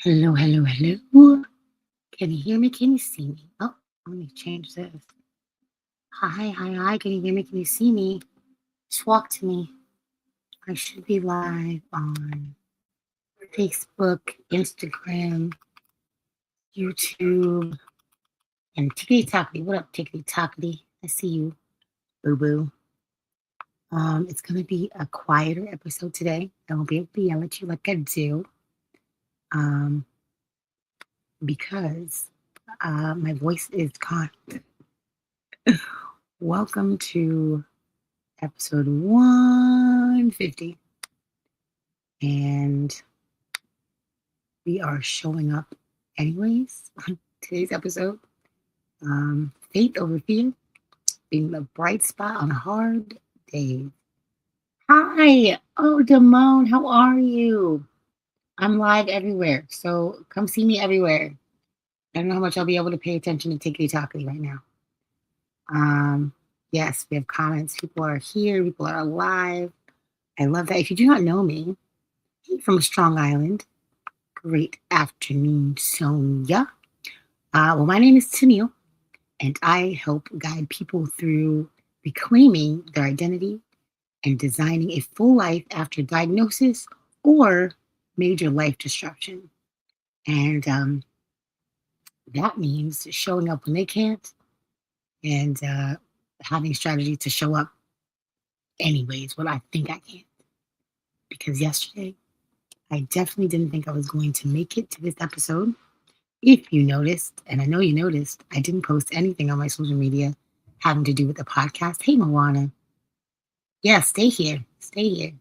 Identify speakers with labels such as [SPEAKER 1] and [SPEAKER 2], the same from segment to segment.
[SPEAKER 1] Hello, hello, hello. Can you hear me? Can you see me? Oh, let me change this. Hi, hi, hi. Can you hear me? Can you see me? Talk to me. I should be live on Facebook, Instagram, YouTube, and Tickety Tockety. What up, Tickety Tockety? I see you, boo boo. It's gonna be a quieter episode today. I won't be able to yell at you like I do. Um, because my voice is gone. Welcome to episode 150. And we are showing up anyways on today's episode. Faith over fear, being the bright spot on a hard day. Hi. Oh, Damone, how are you? I'm live everywhere. So come see me everywhere. I don't know how much I'll be able to pay attention to Tickety Tockety right now. Um, yes, we have comments. People are here. People are alive. I love that. If you do not know me, from Strong Island. Great afternoon, Sonia. Well, my name is Tenille, and I help guide people through reclaiming their identity and designing a full life after diagnosis or major life disruption. And that means showing up when they can't and having strategy to show up anyways when I think I can. Because yesterday, I definitely didn't think I was going to make it to this episode. If you noticed, and I know you noticed, I didn't post anything on my social media having to do with the podcast. Hey, Moana. Yeah, stay here. Stay here.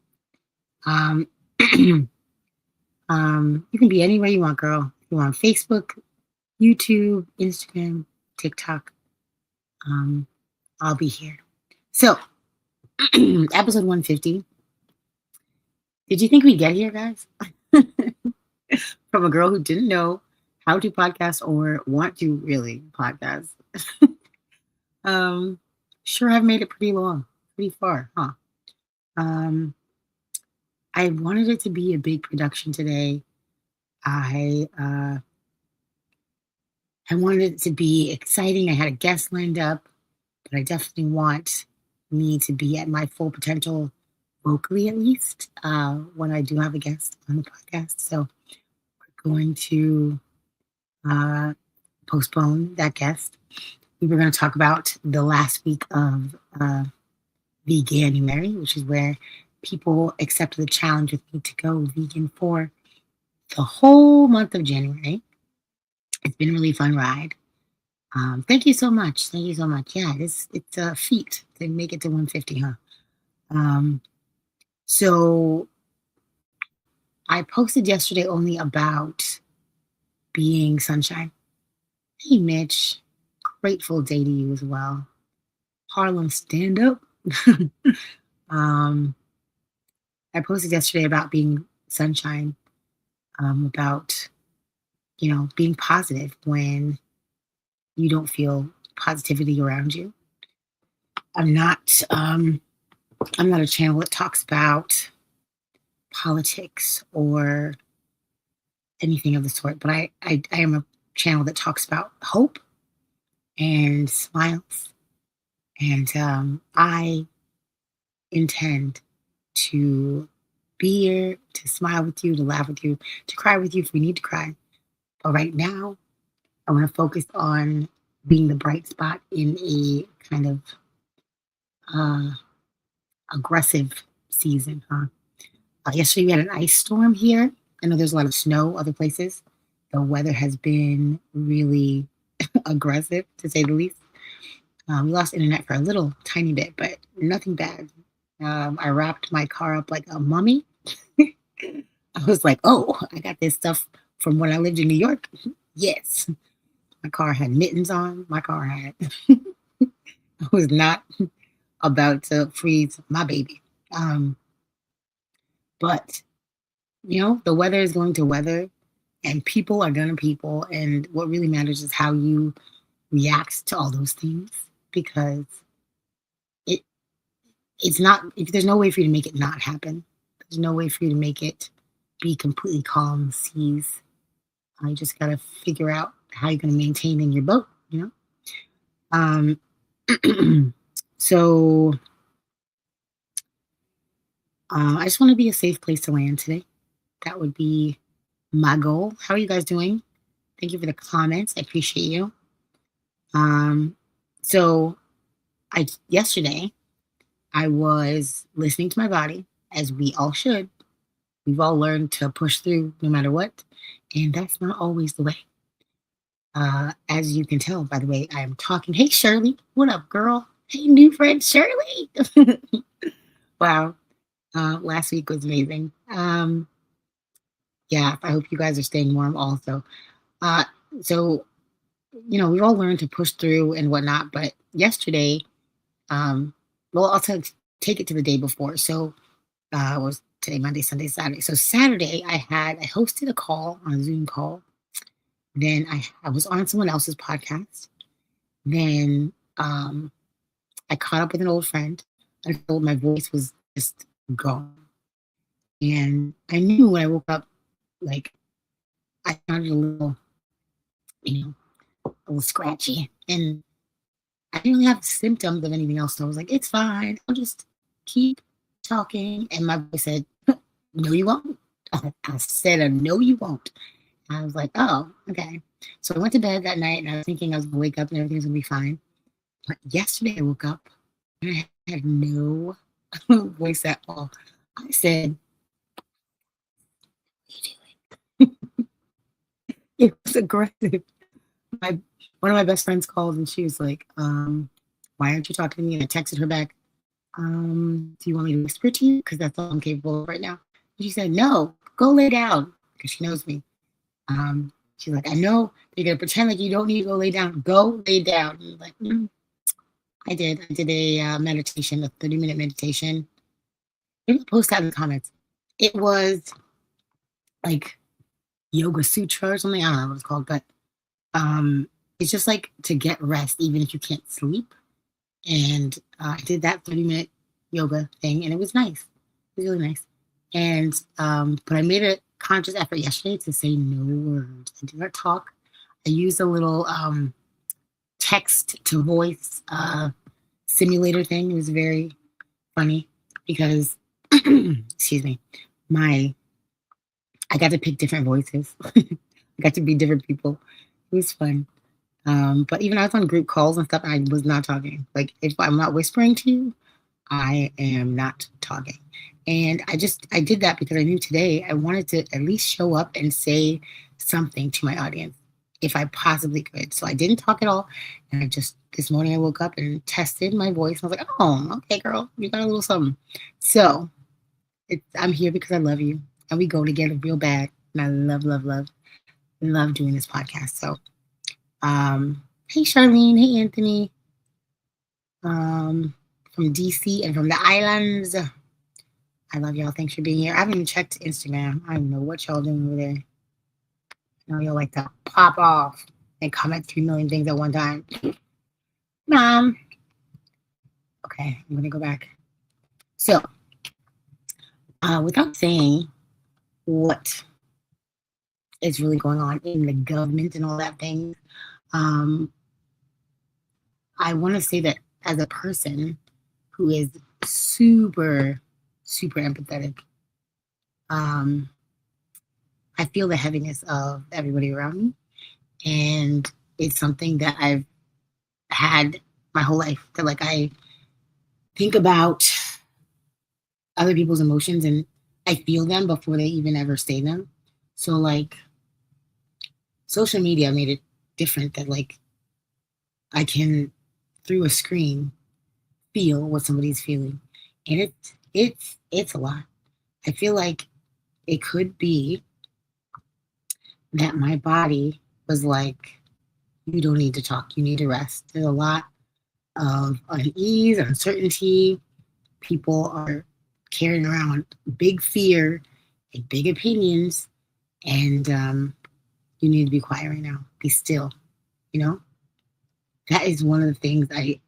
[SPEAKER 1] Um, you can be anywhere you want, girl. You're on Facebook, YouTube, Instagram, TikTok. Um, I'll be here. So, episode 150. Did you think we'd get here, guys? From a girl who didn't know how to podcast or want to really podcast. um, sure have made it pretty long, pretty far, huh? Um, I wanted it to be a big production today. I uh, I wanted it to be exciting. I had a guest lined up, but I definitely want me to be at my full potential vocally, at least, when I do have a guest on the podcast. So we're going to uh, postpone that guest. We were going to talk about the last week of Veganuary, which is where people accepted the challenge with me to go vegan for the whole month of January. It's been a really fun ride. Thank you so much. Thank you so much. Yeah, it's a feat to make it to 150, huh? Um, so I posted yesterday only about being sunshine. Hey, Mitch. Grateful day to you as well. Harlem, stand up. um, I posted yesterday about being sunshine, about being positive when you don't feel positivity around you. I'm not um, I'm not a channel that talks about politics or anything of the sort, but I am a channel that talks about hope and smiles. And I intend to be here to smile with you, to laugh with you, to cry with you if we need to cry. But right now, I want to focus on being the bright spot in a kind of uh, aggressive season, huh? Yesterday we had an ice storm here. I know there's a lot of snow other places. The weather has been really aggressive, to say the least. We lost internet for a little tiny bit, but nothing bad. I wrapped my car up like a mummy. I was like, oh, I got this stuff from when I lived in New York. Yes. My car had mittens on. My car had, I was not about to freeze my baby. Um, but, the weather is going to weather and people are going to people. And what really matters is how you react to all those things because it it's not, if there's no way for you to make it not happen. There's no way for you to make it be completely calm seas. You just got to figure out how you're going to maintain in your boat, Um, so I just want to be a safe place to land today. That would be my goal. How are you guys doing? Thank you for the comments. I appreciate you. Um, so I yesterday I was listening to my body, as we all should. We've all learned to push through no matter what, and that's not always the way. As you can tell by the way I am talking. Hey Shirley, what up, girl? Hey, new friend Shirley. Wow. Last week was amazing. Yeah, I hope you guys are staying warm also. Uh, so, we've all learned to push through and whatnot, but yesterday, um, well, take it to the day before. So, was today Monday, Sunday, Saturday. So Saturday, I hosted a call on a Zoom call. Then I was on someone else's podcast. Then I caught up with an old friend. I told my voice was just gone. And I knew when I woke up, like I sounded a little, you know, a little scratchy. And I didn't really have symptoms of anything else. So I was like, it's fine. I'll just keep talking. And my voice said, no, you won't. I said, no, you won't. And I was like, oh, okay. So I went to bed that night and I was thinking I was going to wake up and everything's going to be fine. But yesterday I woke up and I had no voice at all. I said, what are you doing? It was aggressive. My One of my best friends called and she was like, why aren't you talking to me? And I texted her back, do you want me to whisper to you? Because that's all I'm capable of right now. And she said, no, go lay down. Because she knows me. She's like, I know you're gonna pretend like you don't need to go lay down. Go lay down. And I'm like, I did. I did a meditation, a 30-minute meditation. Maybe post that in the comments. It was like yoga sutra or something. I don't know what it's called, but it's just like to get rest, even if you can't sleep. And I did that 30-minute yoga thing, and it was nice. It was really nice. And but I made a conscious effort yesterday to say no words. I did not talk. I used a little text to voice simulator thing. It was very funny because excuse me, I got to pick different voices. I got to be different people. It was fun. But even I was on group calls and stuff, I was not talking. Like if I'm not whispering to you, I am not talking. And I did that because I knew today I wanted to at least show up and say something to my audience if I possibly could. So I didn't talk at all. And this morning I woke up and tested my voice. I was like, oh, okay, girl, you got a little something. So I'm here because I love you. And we go together real bad. And I love doing this podcast. So, hey, Charlene. Hey, Anthony. From DC and from the islands. I love y'all. Thanks for being here. I haven't even checked Instagram. I don't know what y'all doing over there. I know y'all like to pop off and comment 3 million things at one time. Mom. Okay, I'm going to go back. So, without saying what is really going on in the government and all that thing, I want to say that as a person who is super, super empathetic, I feel the heaviness of everybody around me. And it's something that I've had my whole life. That like I think about other people's emotions and I feel them before they even ever say them. So like social media made it different that like I can through a screen feel what somebody's feeling. And it's a lot. I feel like it could be that my body was like, you don't need to talk, you need to rest. There's a lot of unease, uncertainty. People are carrying around big fear and big opinions, and you need to be quiet right now. Be still, you know? That is one of the things it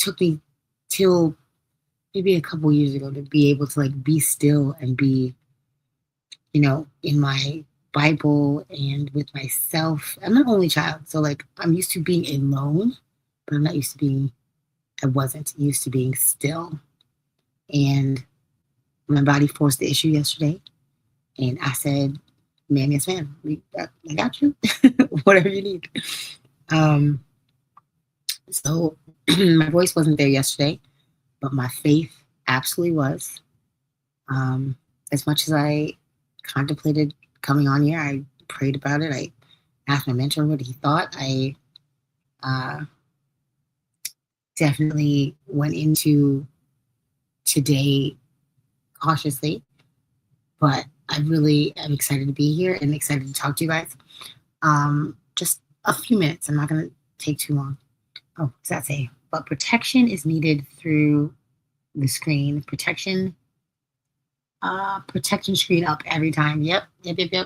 [SPEAKER 1] took me till maybe a couple years ago to be able to like be still and be, in my Bible and with myself. I'm an only child, so like I'm used to being alone, but I'm not used to being. I wasn't used to being still, and my body forced the issue yesterday, and I said, "Ma'am, yes, ma'am, I got you. Whatever you need." Um, so my voice wasn't there yesterday, but my faith absolutely was. Um, as much as I contemplated coming on here, I prayed about it. I asked my mentor what he thought. I uh, definitely went into today cautiously, but I really am excited to be here and excited to talk to you guys. Just a few minutes. I'm not going to take too long. Oh, what's that say? But protection is needed through the screen. Protection screen up every time. Yep.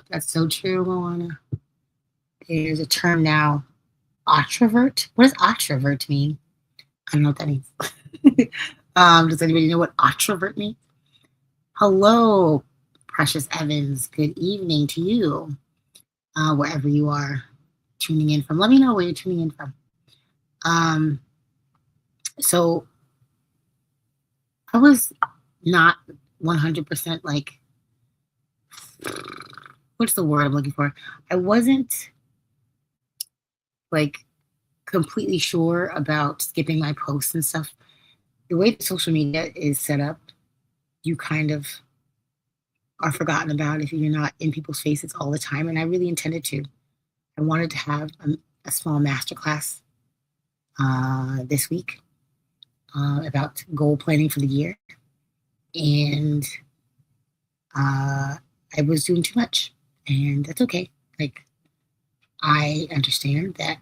[SPEAKER 1] That's so true, Moana. There's a term now, introvert. What does introvert mean? I don't know what that means. Does anybody know what introvert means? Hello, Precious Evans. Good evening to you, wherever you are tuning in from. Let me know where you're tuning in from. So I was not 100% like, what's the word I'm looking for? I wasn't like completely sure about skipping my posts and stuff. The way that social media is set up, you kind of are forgotten about if you're not in people's faces all the time. And I really intended to. I wanted to have a small masterclass this week about goal planning for the year. And I was doing too much. And that's okay. Like, I understand that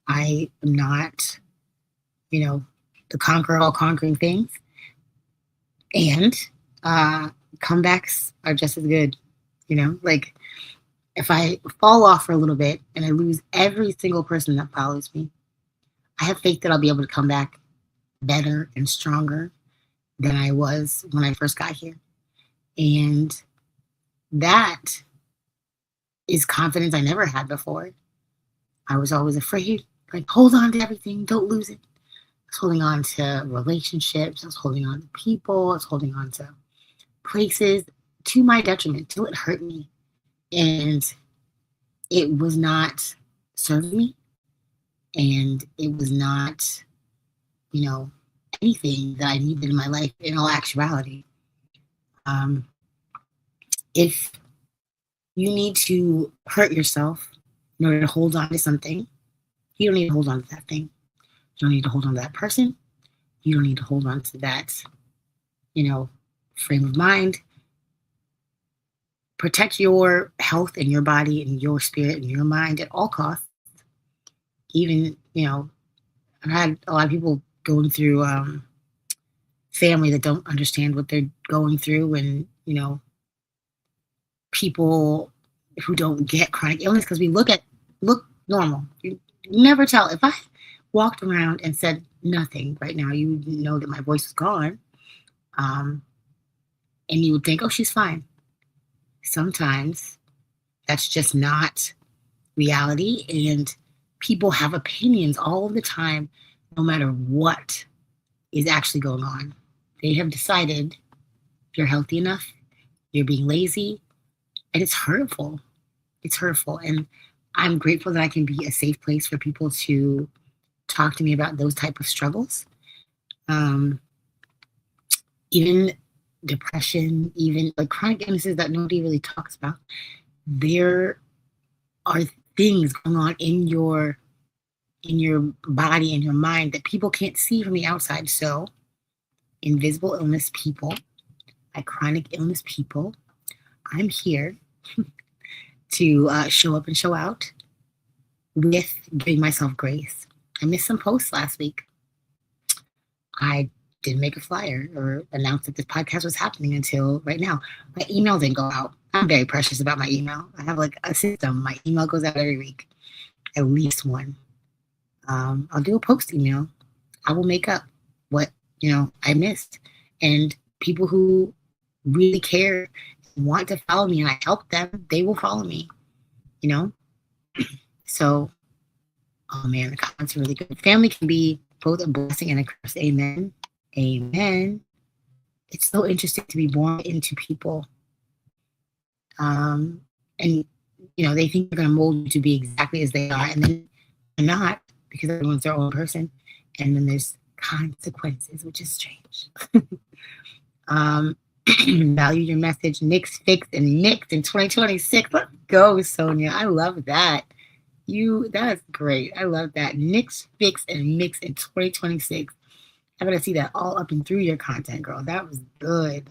[SPEAKER 1] I am not, the conqueror all conquering things. And comebacks are just as good, like if I fall off for a little bit and I lose every single person that follows me, I have faith that I'll be able to come back better and stronger than I was when I first got here. And that is confidence I never had before. I was always afraid, like, hold on to everything, don't lose it. I was holding on to relationships, I was holding on to people, I was holding on to places to my detriment till it hurt me. And it was not serving me. And it was not, anything that I needed in my life in all actuality. If you need to hurt yourself in order to hold on to something, you don't need to hold on to that thing. You don't need to hold on to that person. You don't need to hold on to that, frame of mind. Protect your health and your body and your spirit and your mind at all costs. Even, I've had a lot of people going through family that don't understand what they're going through, and, people who don't get chronic illness because we look normal. You never tell. If I walked around and said nothing right now, you would know that my voice is gone. And you would think, oh, she's fine. Sometimes that's just not reality. And people have opinions all the time, no matter what is actually going on. They have decided if you're healthy enough, you're being lazy, and it's hurtful. It's hurtful. And I'm grateful that I can be a safe place for people to talk to me about those type of struggles. Even depression, even like chronic illnesses that nobody really talks about. There are things going on in your body and your mind that people can't see from the outside. So invisible illness people, like chronic illness people, I'm here to show up and show out with giving myself grace. I missed some posts last week. I didn't make a flyer or announce that this podcast was happening until right now. My email didn't go out. I'm very precious about my email. I have like a system. My email goes out every week, at least one. I'll do a post email. I will make up what I missed. And people who really care, want to follow me and I help them, they will follow me, you know? So, oh man, the comments are really good. Family can be both a blessing and a curse. Amen. Amen. It's so interesting to be born into people. And, they think they're going to mold you to be exactly as they are. And then they're not, because everyone's their own person. And then there's consequences, which is strange. Value your message. Nix, fix, and nix in 2026. Let's go, Sonia. I love that. That is great. I love that. Nix, fix, and mix in 2026. I'm going to see that all up and through your content, girl. That was good.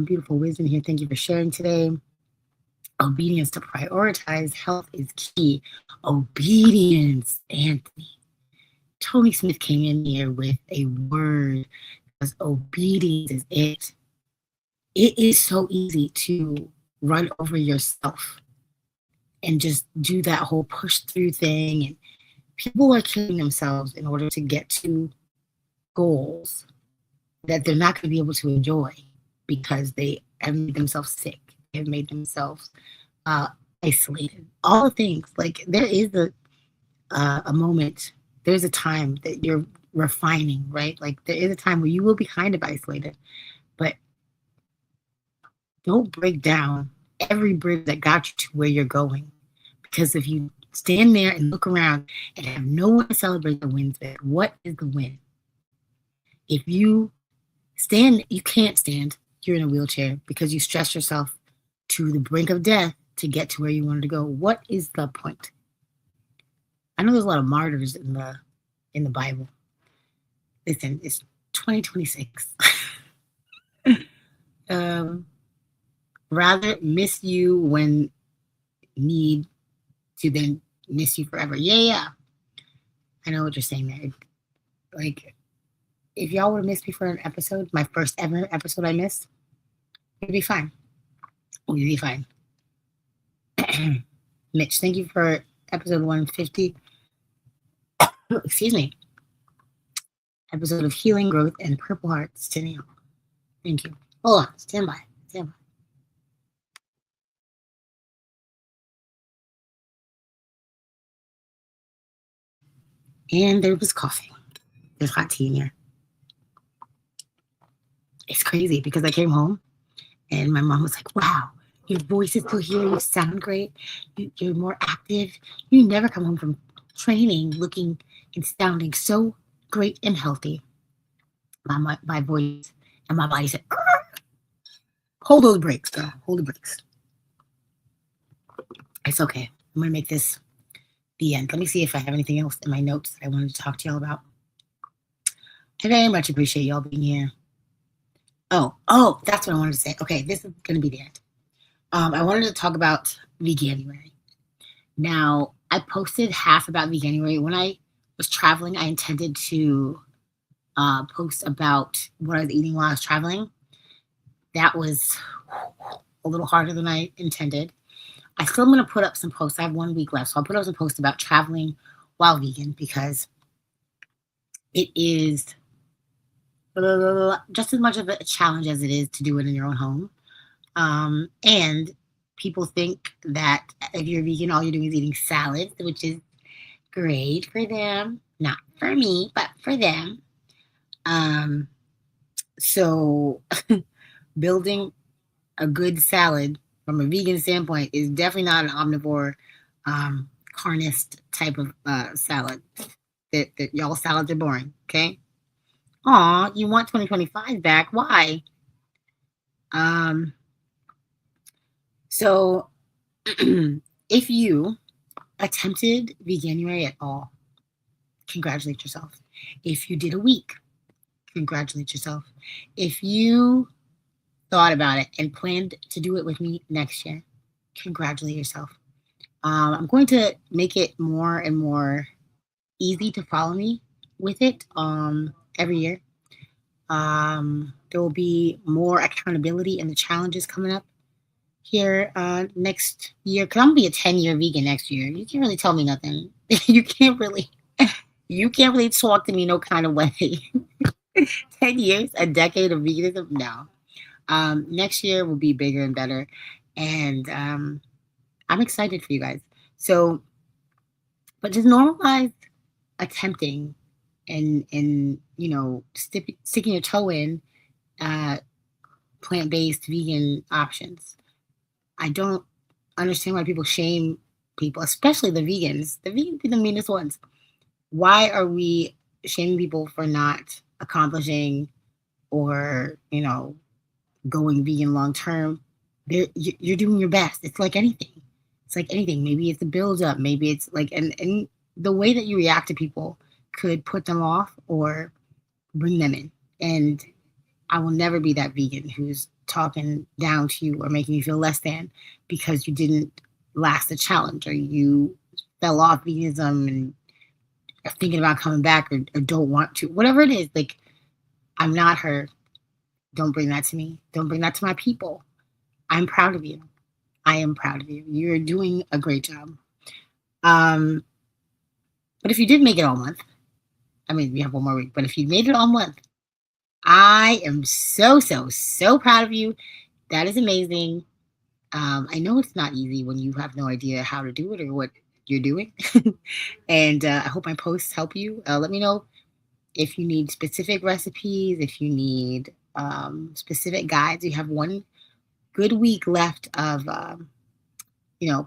[SPEAKER 1] Beautiful wisdom here. Thank you for sharing today. Obedience to prioritize health is key. Obedience, Anthony. Tony Smith came in here with a word, because obedience is it. It is so easy to run over yourself and just do that whole push through thing. And people are killing themselves in order to get to goals that they're not going to be able to enjoy because they have made themselves sick. They have made themselves isolated. All the things. Like, there is a moment, there's a time that you're refining, right? Like, there is a time where you will be kind of isolated, but don't break down every bridge that got you to where you're going. Because if you stand there and look around and have no one to celebrate the wins with, what is the win? If you can't stand, you're in a wheelchair because you stressed yourself to the brink of death to get to where you wanted to go. What is the point? I know there's a lot of martyrs in the Bible. Listen, it's 2026. Rather miss you when need to then miss you forever. Yeah. I know what you're saying there. Like, if y'all would have missed me for an episode, my first ever episode I missed, we'd be fine. We'd be fine. Mitch, thank you for episode 150. Excuse me. Episode of Healing, Growth, and Purple Hearts. Tenille. Thank you. Hold on. Stand by. And there was coffee. There's hot tea in here. It's crazy because I came home and my mom was like, wow, your voice is still here. You sound great. You're more active. You never come home from training looking and sounding so great and healthy. My voice and my body said, hold those brakes, girl. Hold the brakes. It's okay. I'm going to make this the end. Let me see if I have anything else in my notes that I wanted to talk to y'all about. I very much appreciate y'all being here. Oh, that's what I wanted to say. Okay, this is going to be the end. I wanted to talk about Veganuary. Now, I posted half about Veganuary. When I was traveling, I intended to post about what I was eating while I was traveling. That was a little harder than I intended. I still am going to put up some posts. I have 1 week left, so I'll put up some posts about traveling while vegan because it is just as much of a challenge as it is to do it in your own home. And people think that if you're vegan, all you're doing is eating salads, which is great for them. Not for me, but for them. So building a good salad from a vegan standpoint is definitely not an omnivore, carnist type of salad. That y'all salads are boring, okay? Aw, you want 2025 back. Why? So if you attempted Veganuary at all, congratulate yourself. If you did a week, congratulate yourself. If you thought about it and planned to do it with me next year, congratulate yourself. I'm going to make it more and more easy to follow me with it every year. There will be more accountability in the challenges coming up here next year. Because I'm going to be a 10-year vegan next year. You can't really tell me nothing. You can't really talk to me no kind of way. 10 years, a decade of veganism? No. Next year will be bigger and better, and I'm excited for you guys. So, but just normalize attempting and sticking your toe in uh, plant-based vegan options. I don't understand why people shame people, especially the vegans. The vegans be the meanest ones. Why are we shaming people for not accomplishing or going vegan long term? You're doing your best. It's like anything. It's like anything. Maybe it's a build up. Maybe it's like and the way that you react to people could put them off or bring them in. And I will never be that vegan who's talking down to you or making you feel less than because you didn't last the challenge or you fell off veganism and are thinking about coming back or don't want to. Whatever it is, like I'm not her. Don't bring that to me. Don't bring that to my people. I'm proud of you. I am proud of you. You're doing a great job. Um, but if you did make it all month, I mean, we have one more week, but if you made it all month, I am so, so, so proud of you. That is amazing. I know it's not easy when you have no idea how to do it or what you're doing. And I hope my posts help you. Let me know if you need specific recipes, if you need specific guides. You have one good week left of,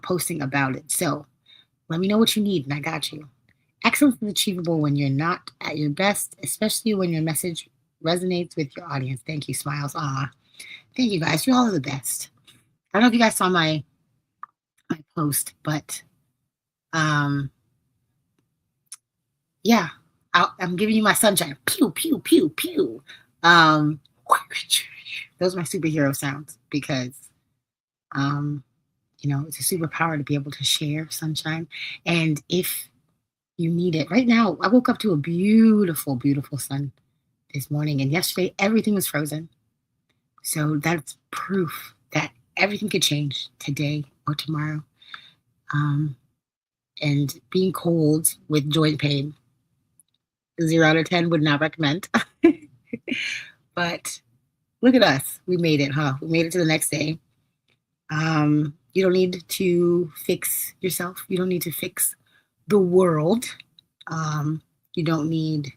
[SPEAKER 1] posting about it. So let me know what you need, and I got you. Excellence is achievable when you're not at your best, especially when your message resonates with your audience. Thank you, Smiles. Thank you guys. You all are the best. I don't know if you guys saw my post, but um, yeah, I'm giving you my sunshine. Pew pew pew pew. Um, those are my superhero sounds because um, it's a superpower to be able to share sunshine. And if you need it right now, I woke up to a beautiful, beautiful sun this morning, and yesterday everything was frozen. So that's proof that everything could change today or tomorrow. Um, and being cold with joint pain, 0 out of 10 would not recommend. But look at us. We made it, huh? We made it to the next day. You don't need to fix yourself. You don't need to fix the world. You don't need,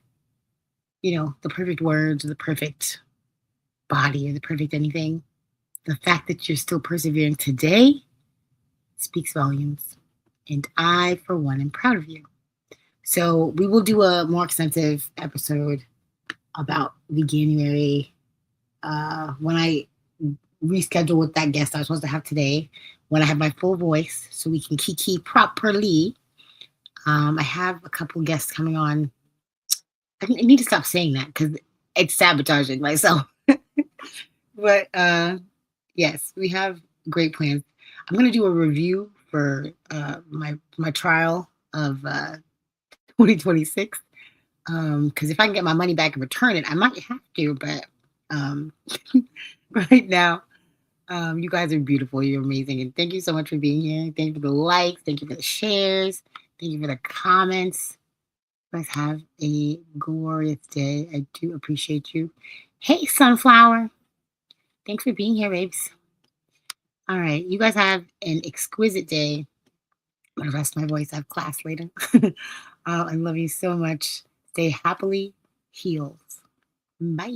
[SPEAKER 1] the perfect words, or the perfect body, or the perfect anything. The fact that you're still persevering today speaks volumes. And I, for one, am proud of you. So we will do a more extensive episode about the January when I reschedule with that guest I was supposed to have today, when I have my full voice, so we can kiki properly. I have a couple guests coming on. I need to stop saying that because it's sabotaging myself. But yes, we have great plans. I'm going to do a review for my trial of 2026. Because if I can get my money back and return it, I might have to. But um, right now, you guys are beautiful. You're amazing. And thank you so much for being here. Thank you for the likes. Thank you for the shares. Thank you for the comments. You guys have a glorious day. I do appreciate you. Hey, Sunflower. Thanks for being here, babes. All right. You guys have an exquisite day. I'm going to rest my voice. I have class later. I love you so much. Stay happily healed. Bye.